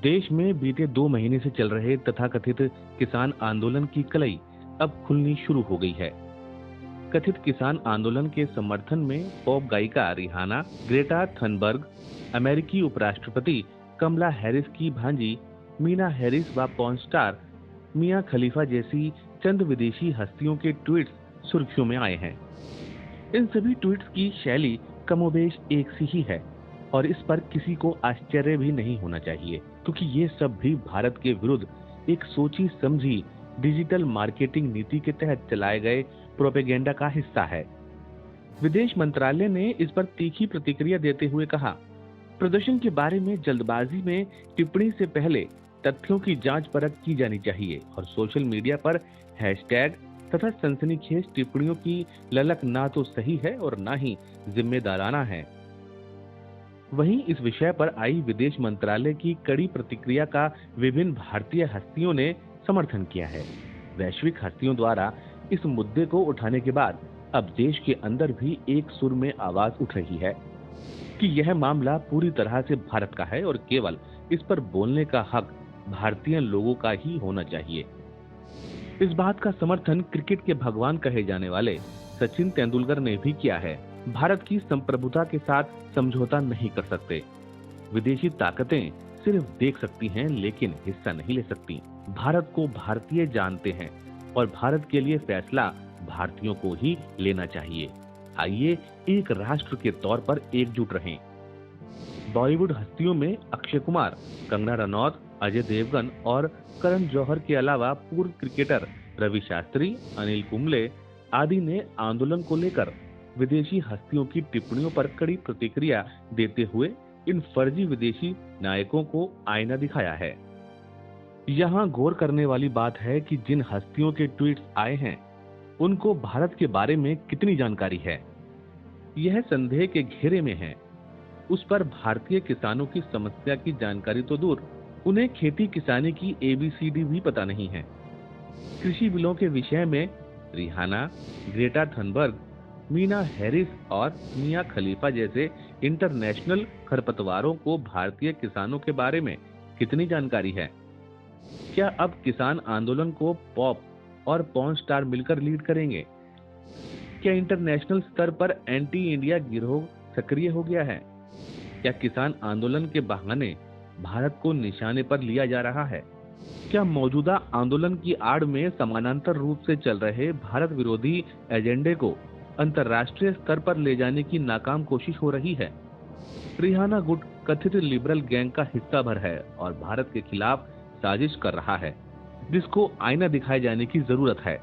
देश में बीते 2 महीने से चल रहे तथाकथित किसान आंदोलन की कलई अब खुलनी शुरू हो गई है। कथित किसान आंदोलन के समर्थन में पॉप गायिका रिहाना, ग्रेटा थनबर्ग, अमेरिकी उपराष्ट्रपति कमला हैरिस की भांजी मीना हैरिस व पॉर्न स्टार मिया खलीफा जैसी चंद विदेशी हस्तियों के ट्वीट्स सुर्खियों में आए हैं। इन सभी ट्वीट्स की शैली कमोबेश एक सी ही है और इस पर किसी को आश्चर्य भी नहीं होना चाहिए, क्योंकि ये सब भी भारत के विरुद्ध एक सोची समझी डिजिटल मार्केटिंग नीति के तहत चलाए गए प्रोपेगेंडा का हिस्सा है। विदेश मंत्रालय ने इस पर तीखी प्रतिक्रिया देते हुए कहा, प्रदर्शन के बारे में जल्दबाजी में टिप्पणी से पहले तथ्यों की जांच परख की जानी चाहिए और सोशल मीडिया पर हैशटैग तथा सनसनीखेज टिप्पणियों की ललक ना तो सही है और ना ही जिम्मेदाराना है। वहीं इस विषय पर आई विदेश मंत्रालय की कड़ी प्रतिक्रिया का विभिन्न भारतीय हस्तियों ने समर्थन किया है। वैश्विक हस्तियों द्वारा इस मुद्दे को उठाने के बाद अब देश के अंदर भी एक सुर में आवाज उठ रही है कि यह मामला पूरी तरह से भारत का है और केवल इस पर बोलने का हक भारतीय लोगों का ही होना चाहिए। इस बात का समर्थन क्रिकेट के भगवान कहे जाने वाले सचिन तेंदुलकर ने भी किया है। भारत की संप्रभुता के साथ समझौता नहीं कर सकते। विदेशी ताकतें सिर्फ देख सकती हैं लेकिन हिस्सा नहीं ले सकती। भारत को भारतीय जानते हैं और भारत के लिए फैसला भारतीयों को ही लेना चाहिए। आइए एक राष्ट्र के तौर पर एकजुट रहें। बॉलीवुड हस्तियों में अक्षय कुमार, कंगना रनौत, अजय देवगन और करण जौहर के अलावा पूर्व क्रिकेटर रवि शास्त्री, अनिल कुंबले आदि ने आंदोलन को लेकर विदेशी हस्तियों की टिप्पणियों पर कड़ी प्रतिक्रिया देते हुए इन फर्जी विदेशी नायकों को आईना दिखाया है। यहाँ गौर करने वाली बात है कि जिन हस्तियों के ट्वीट्स आए हैं उनको भारत के बारे में कितनी जानकारी है, यह संदेह के घेरे में है। उस पर भारतीय किसानों की समस्या की जानकारी तो दूर, उन्हें खेती किसानी की ABCD भी पता नहीं है। कृषि बिलों के विषय में Rihanna, Greta Thunberg, Meena Harris और मिया खलीफा जैसे इंटरनेशनल खरपतवारों को भारतीय किसानों के बारे में कितनी जानकारी है? क्या अब किसान आंदोलन को पॉप और पॉर्न स्टार मिलकर लीड करेंगे? क्या इंटरनेशनल स्तर पर एंटी इंडिया गिरोह सक्रिय हो गया है? क्या किसान आंदोलन के बहाने भारत को निशाने पर लिया जा रहा है? क्या मौजूदा आंदोलन की आड़ में समानांतर रूप से चल रहे भारत विरोधी एजेंडे को अंतर्राष्ट्रीय स्तर पर ले जाने की नाकाम कोशिश हो रही है? रिहाना गुट कथित लिबरल गैंग का हिस्सा भर है और भारत के खिलाफ साजिश कर रहा है, जिसको आईना दिखाए जाने की जरूरत है।